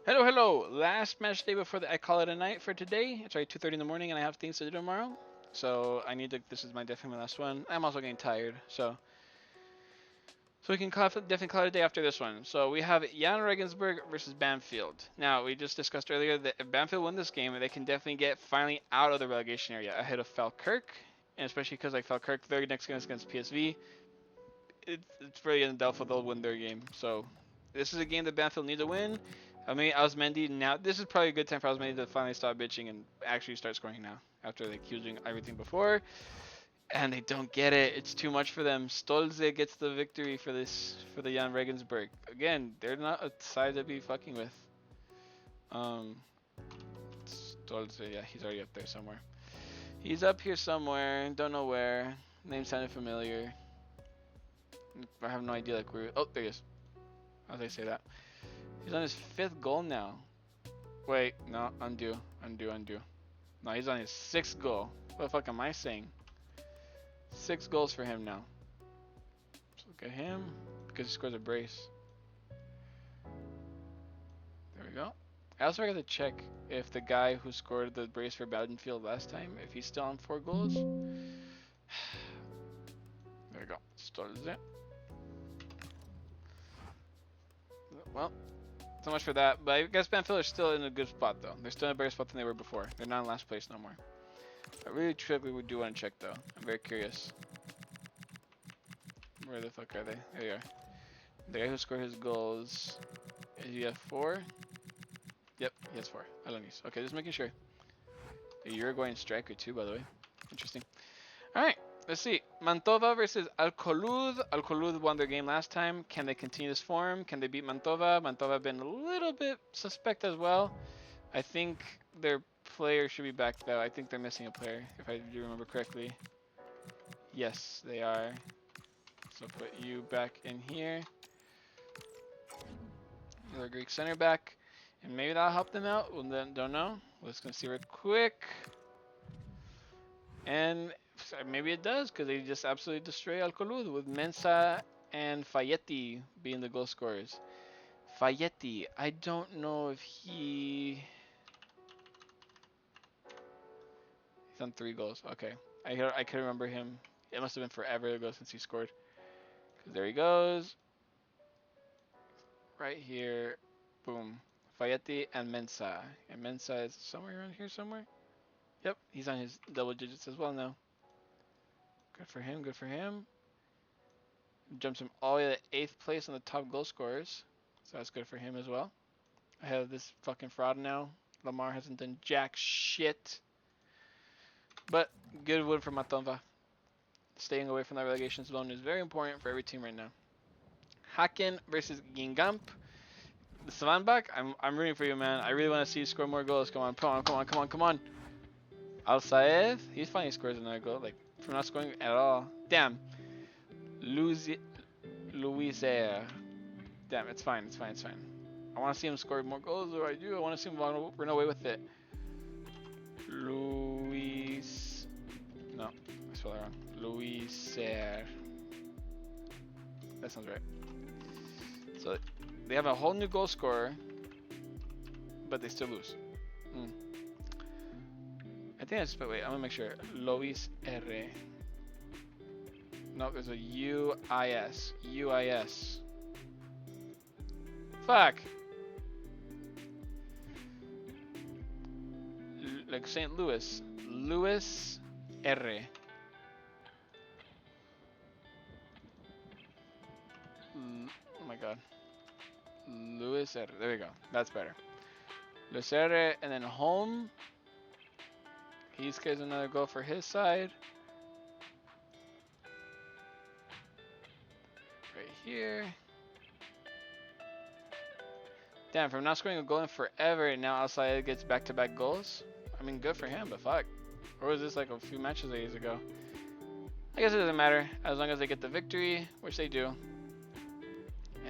Hello, hello. Last match day before I call it a night for today. It's already 2:30 in the morning, and I have things to do tomorrow. So I need to. This is my definitely my last one. I'm also getting tired, so we can definitely call it a day after this one. So we have Jan Regensburg versus Bamfield. Now we just discussed earlier that if Bamfield win this game, they can definitely get finally out of the relegation area ahead of Falkirk, and especially because like Falkirk, their next game is against PSV. It's really in doubt they'll win their game. So this is a game that Banfield needs to win. I mean, Osmendi now. This is probably a good time for Osmendi to finally stop bitching and actually start scoring now. After like he was doing everything before, and they don't get it. It's too much for them. Stolze gets the victory for this for the Jan Regensburg. Again, they're not a side to be fucking with. Um, Stolze, yeah, he's already up there somewhere. He's up here somewhere. Don't know where. Name sounded familiar. I have no idea. Like where. Oh, there he is. How did I say that? He's on his fifth goal now. Wait, no, undo. No, he's on his sixth goal. What the fuck am I saying? 6 goals for him now. Let's look at him because he scores a brace. There we go. I also forgot to check if the guy who scored the brace for Badenfield last time, if he's still on 4 goals. There we go. Started it. Well, so much for that. But I guess Banfield are still in a good spot though. They're still in a better spot than they were before. They're not in last place no more. I really truly would do want to check though. I'm very curious. Where the fuck are they? There you are. The guy who scored his goals. Is he have 4? Yep, he has 4. Alonis. Okay, just making sure. A Uruguayan striker too, by the way. Interesting. Alright, let's see. Mantova versus Alcolud. Alcolud won their game last time. Can they continue this form? Can they beat Mantova? Mantova have been a little bit suspect as well. I think their player should be back though. I think they're missing a player, if I do remember correctly. Yes, they are. So put you back in here. Another Greek center back. And maybe that'll help them out. Well, then, don't know. We're just going to see real quick. And maybe it does, because they just absolutely destroy Alcolud with Mensa and Fayetti being the goal scorers. Fayetti, I don't know if he's on 3 goals. Okay. I can remember him. It must have been forever ago since he scored. Because there he goes. Right here. Boom. Fayetti and Mensa. And Mensa is somewhere around here somewhere. Yep, he's on his double digits as well now. Good for him, good for him. Jumps him all the way to 8th place on the top goal scorers. So that's good for him as well. I have this fucking fraud now. Lamar hasn't done jack shit. But good win for Matonva. Staying away from that relegation zone is very important for every team right now. Haken versus Gingamp. The Svanbach, I'm rooting for you, man. I really want to see you score more goals. Come on. Al Saed, he finally scores another goal, like from not scoring at all. Damn. Louisier. Damn, it's fine. I want to see him score more goals, or I do. I want to see him run away with it. Luis. No, I spelled it wrong. Louisier. That sounds right. So they have a whole new goal scorer, but they still lose. I think I just, wait, I'm gonna make sure. Luis R. No, there's a UIS. UIS. Fuck! Like St. Louis. Louis R. Oh my god. Louis R. There we go. That's better. Luis R. And then home. He scores another goal for his side. Right here. Damn, from not scoring a goal in forever, and now Al-Sayed gets back-to-back goals. I mean, good for him, but fuck. Or was this like a few matches days ago? I guess it doesn't matter, as long as they get the victory, which they do.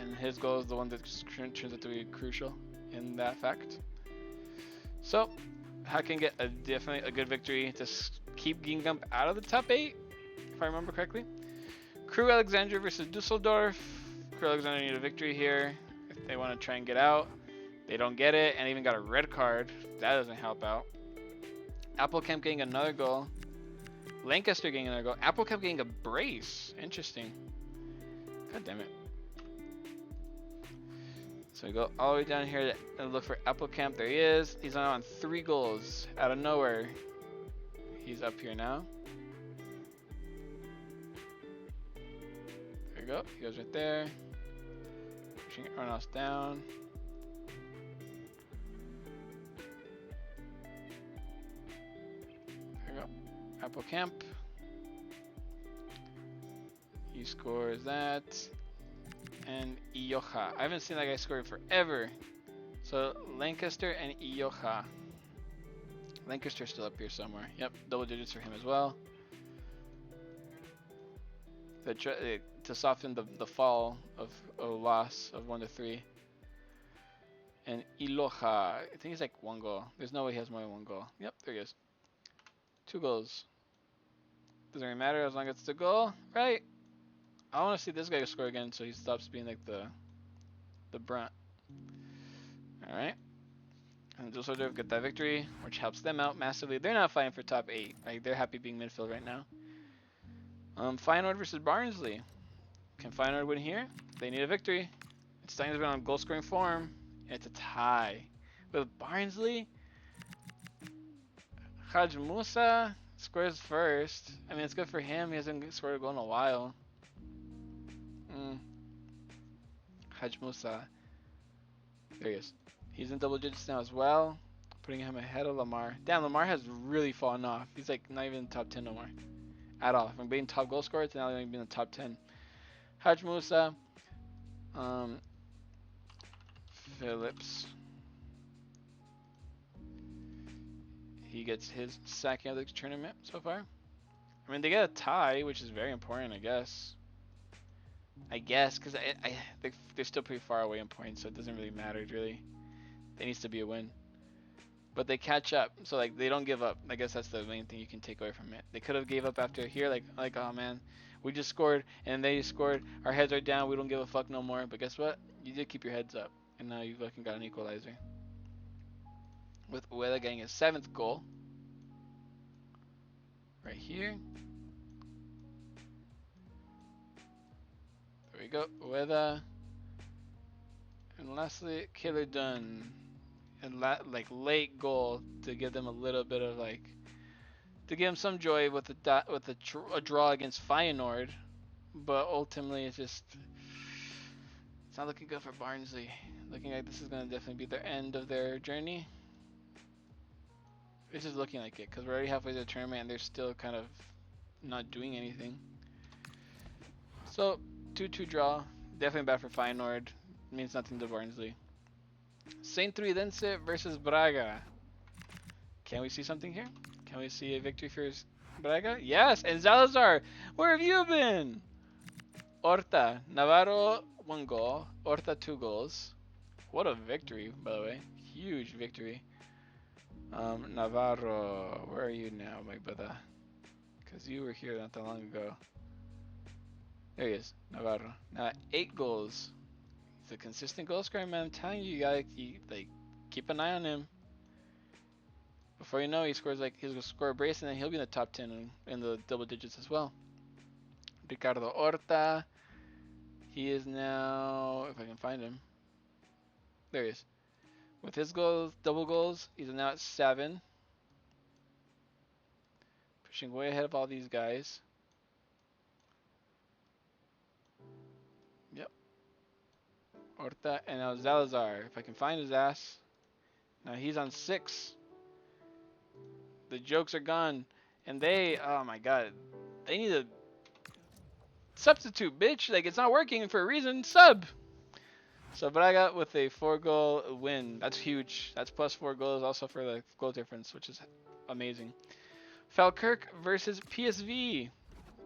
And his goal is the one that turns out to be crucial in that fact. So, Haken get definitely a good victory to keep Gingamp out of the top 8, if I remember correctly. Crew Alexandria versus Dusseldorf. Crew Alexandria need a victory here if they want to try and get out. They don't get it, and even got a red card. That doesn't help out. Applecamp getting another goal. Lancaster getting another goal. Applecamp getting a brace. Interesting. God damn it. So we go all the way down here and look for Applecamp. There he is. He's on 3 goals out of nowhere. He's up here now. There we go. He goes right there. Pushing everyone else down. There we go. Applecamp. He scores that. And Ioja. I haven't seen that guy score forever. So Lancaster and Ioja. Lancaster's still up here somewhere. Yep, double digits for him as well. To soften the fall of a loss of 1 to 3. And Iloja, I think he's like 1 goal. There's no way he has more than 1 goal. Yep, there he is. 2 goals. Doesn't really matter as long as it's a goal, right? I want to see this guy score again so he stops being like the brunt. Alright. And Dusseldorf get that victory, which helps them out massively. They're not fighting for top 8. Like, they're happy being midfield right now. Feyenoord versus Barnsley. Can Feyenoord win here? They need a victory. It's starting to be on goal scoring form. And it's a tie. With Barnsley, Haj Musa scores first. I mean, it's good for him. He hasn't scored a goal in a while. Haj Musa. There he is. He's in double digits now as well. Putting him ahead of Lamar. Damn, Lamar has really fallen off. He's like not even in the top 10 no more. At all. From being top goal scorer to now being in the top 10. Haj Musa. Phillips. He gets his second of the tournament so far. I mean, they get a tie, which is very important, I guess. Because they're still pretty far away in points, so it doesn't really matter, really. It needs to be a win. But they catch up, so like they don't give up. I guess that's the main thing you can take away from it. They could have gave up after here, like oh man, we just scored and they scored. Our heads are down. We don't give a fuck no more. But guess what? You did keep your heads up, and now you fucking got an equalizer. With Ueda getting his 7th goal. Right here. There we go. Ueda. And lastly, Killer Dunn. And late goal to give them a little bit of to give them some joy with a draw against Feyenoord, but ultimately it's not looking good for Barnsley. Looking like this is gonna definitely be their end of their journey. It's just looking like it because we're already halfway through the tournament and they're still kind of not doing anything. So 2-2 draw, definitely bad for Feyenoord. Means nothing to Barnsley. Saint Tridense versus Braga. Can we see something here? Can we see a victory for Braga? Yes, and Salazar, where have you been? Horta, Navarro 1 goal, Horta 2 goals. What a victory, by the way. Huge victory. Navarro, where are you now, my brother? Because you were here not that long ago. There he is, Navarro. Now 8 goals. He's a consistent goal scorer, man. I'm telling you, you gotta keep an eye on him. Before you know, he's gonna score a brace, and then he'll be in the top 10 in the double digits as well. Ricardo Horta. He is now, if I can find him. There he is. With his goals, double goals, he's now at 7. Pushing way ahead of all these guys. Yep. Horta, and now Salazar. If I can find his ass. Now he's on 6. The jokes are gone. And oh my god. They need a substitute, bitch. Like, it's not working for a reason. Sub. So Braga with a 4-goal win. That's huge. That's plus 4 goals also for the goal difference, which is amazing. Falkirk versus PSV.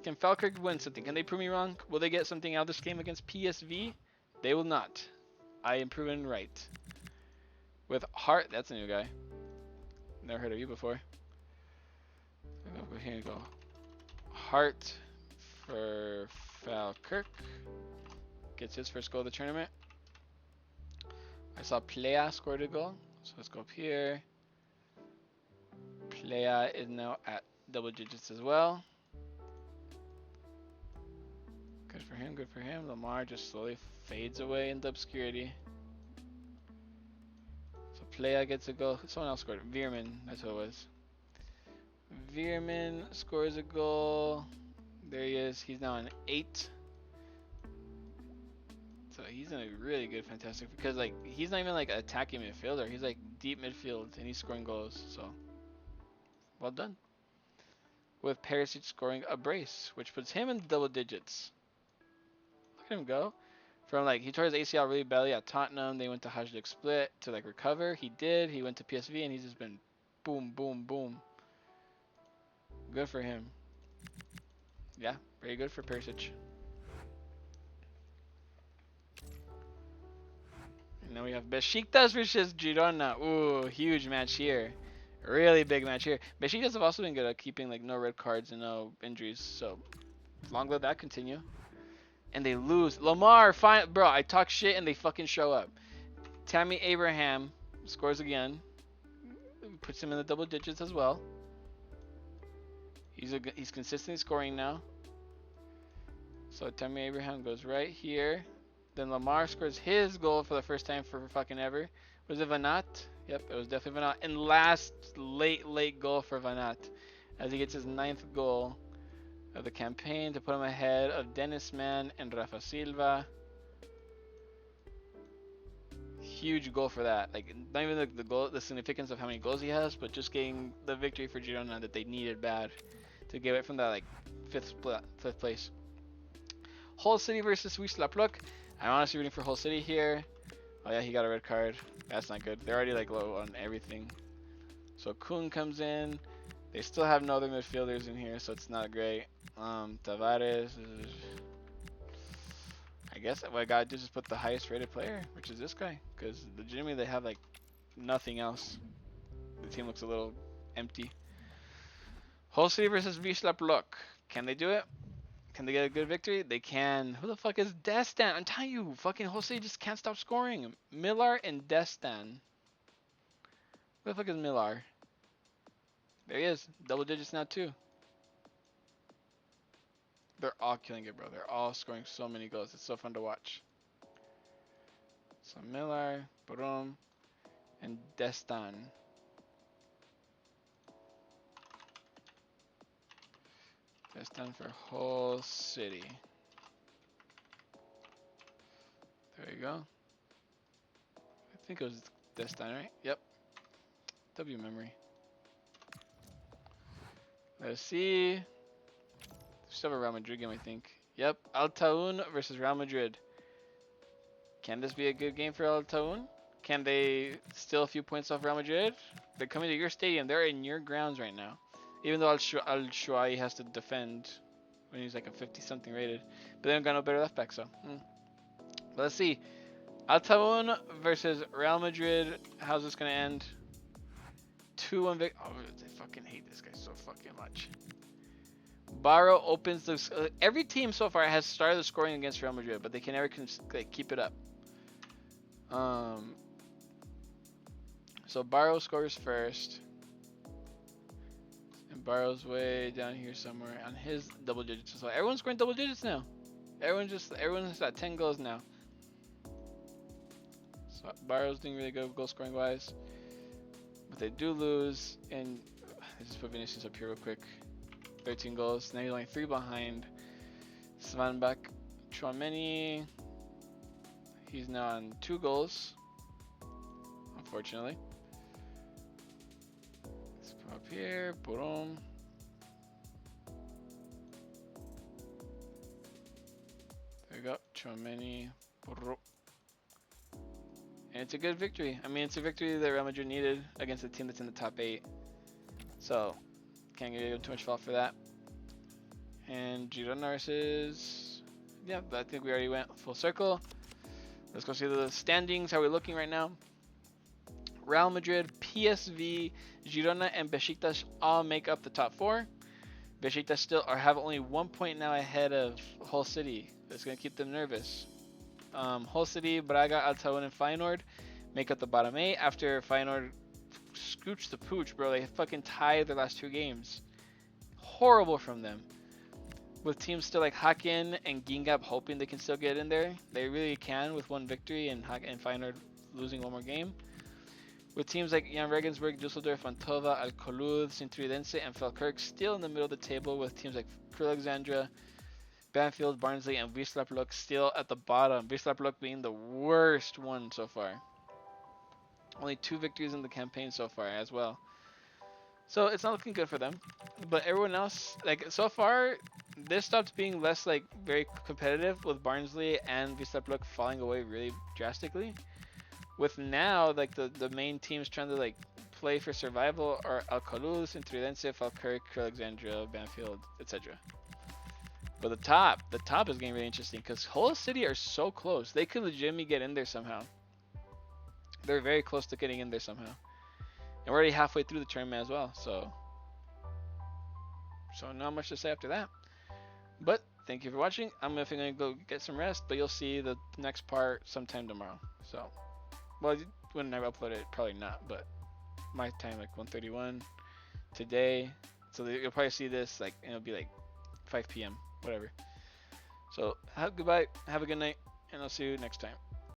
Can Falkirk win something? Can they prove me wrong? Will they get something out of this game against PSV? They will not. I am proven right. With Hart, that's a new guy. Never heard of you before. Here you go. Hart for Falkirk. Gets his first goal of the tournament. I saw Playa scored a goal. So let's go up here. Playa is now at double digits as well. Good for him, good for him. Lamar just slowly fades away into obscurity. So Playa gets a goal. Someone else scored. Veerman, that's who it was. Veerman scores a goal. There he is. He's now on 8. So he's in a really good fantastic because like he's not even like an attacking midfielder. He's like deep midfield and he's scoring goals. So well done. With Perisic scoring a brace, which puts him in double digits. Look at him go. From like he tore his ACL really badly at Tottenham. They went to Hajduk Split to like recover. He did. He went to PSV and he's just been boom, boom, boom. Good for him. Yeah, very good for Perisic. And then we have Besiktas versus Girona. Ooh, huge match here. Really big match here. Besiktas have also been good at keeping like no red cards and no injuries. So long live that continue. And they lose. Lamar, fine, bro. I talk shit and they fucking show up. Tammy Abraham scores again. Puts him in the double digits as well. He's consistently scoring now. So Tammy Abraham goes right here. Then Lamar scores his goal for the first time for fucking ever. Was it Vanat? Yep, it was definitely Vanat. And last late goal for Vanat as he gets his 9th goal of the campaign to put him ahead of Dennis Mann and Rafa Silva. Huge goal for that. Like not even the goal, the significance of how many goals he has, but just getting the victory for Girona that they needed bad to get it from that like fifth place. Hull City versus Wisla Plock. I'm honestly rooting for Hull City here. Oh yeah, he got a red card. That's not good. They're already like low on everything. So Kuhn comes in. They still have no other midfielders in here, so it's not great. Tavares. I guess what I gotta do is just put the highest rated player, which is this guy, because legitimately they have like nothing else. The team looks a little empty. Hull City versus Wisla Plock. Can they do it? Can they get a good victory? They can. Who the fuck is Destan? I'm telling you, fucking Hull City just can't stop scoring. Millar and Destan. Who the fuck is Millar? There he is. Double digits now too. They're all killing it, bro. They're all scoring so many goals. It's so fun to watch. So Millar, Borom, and Destan. Destan for Hull City. There you go. I think it was Destan, right? Yep. W memory. Let's see. Still have a Real Madrid game, I think. Yep. Al Taun versus Real Madrid. Can this be a good game for Al Taun? Can they steal a few points off Real Madrid? They're coming to your stadium. They're in your grounds right now. Even though Al Shuai has to defend when he's like a 50-something rated. But they don't got no better left back, so. But let's see. Al Taun versus Real Madrid. How's this going to end? 2-1 victory. Oh, I fucking hate this guy so fucking much. Barrow opens the... every team so far has started scoring against Real Madrid, but they can never keep it up. So Barrow scores first. And Barrow's way down here somewhere on his double digits. So everyone's scoring double digits now. Everyone's at 10 goals now. So Barrow's doing really good goal scoring wise. But they do lose. And let's just put Vinicius up here real quick. 13 goals. Now he's only 3 behind. Svanbak Chouameni. He's now on 2 goals. Unfortunately. Let's put up here. Boom. There we go. Chouameni. And it's a good victory. I mean, it's a victory that Real Madrid needed against a team that's in the top 8. So, can't get too much fault for that. And Girona versus... yeah, I think we already went full circle. Let's go see the standings. How are we looking right now? Real Madrid, PSV, Girona, and Besiktas all make up the top 4. Besiktas still have only 1 point now ahead of Hull City. That's going to keep them nervous. Hull City, Braga, Al Taun, and Feyenoord. make up the bottom 8 after Feyenoord scooch the pooch, bro. They fucking tied their last 2 games. Horrible from them. With teams still like Haken and Gingab hoping they can still get in there. They really can with 1 victory and Feyenoord losing 1 more game. With teams like Jan Regensburg, Dusseldorf, Mantova, Alcolud, Sint-Truidense, and Falkirk still in the middle of the table, with teams like Crew Alexandra, Banfield, Barnsley, and Wisla Plock still at the bottom. Wisla Plock being the worst one so far. Only 2 victories in the campaign so far as well. So it's not looking good for them. But everyone else, like so far, this stopped being less like very competitive with Barnsley and Wisla Plock falling away really drastically. With now, like the main teams trying to like play for survival are Alcolud, Sint-Truidense, Falkirk, Alexandria, Banfield, etc. But the top is getting really interesting because Hull City are so close. They could legitimately get in there somehow. They're very close to getting in there somehow. And we're already halfway through the tournament as well, so not much to say after that. But thank you for watching. I'm definitely gonna go get some rest, but you'll see the next part sometime tomorrow. So, well, when I upload it, probably not, but my time like 1:31 today. So you'll probably see this like it'll be like 5 p.m. whatever. So goodbye, have a good night, and I'll see you next time.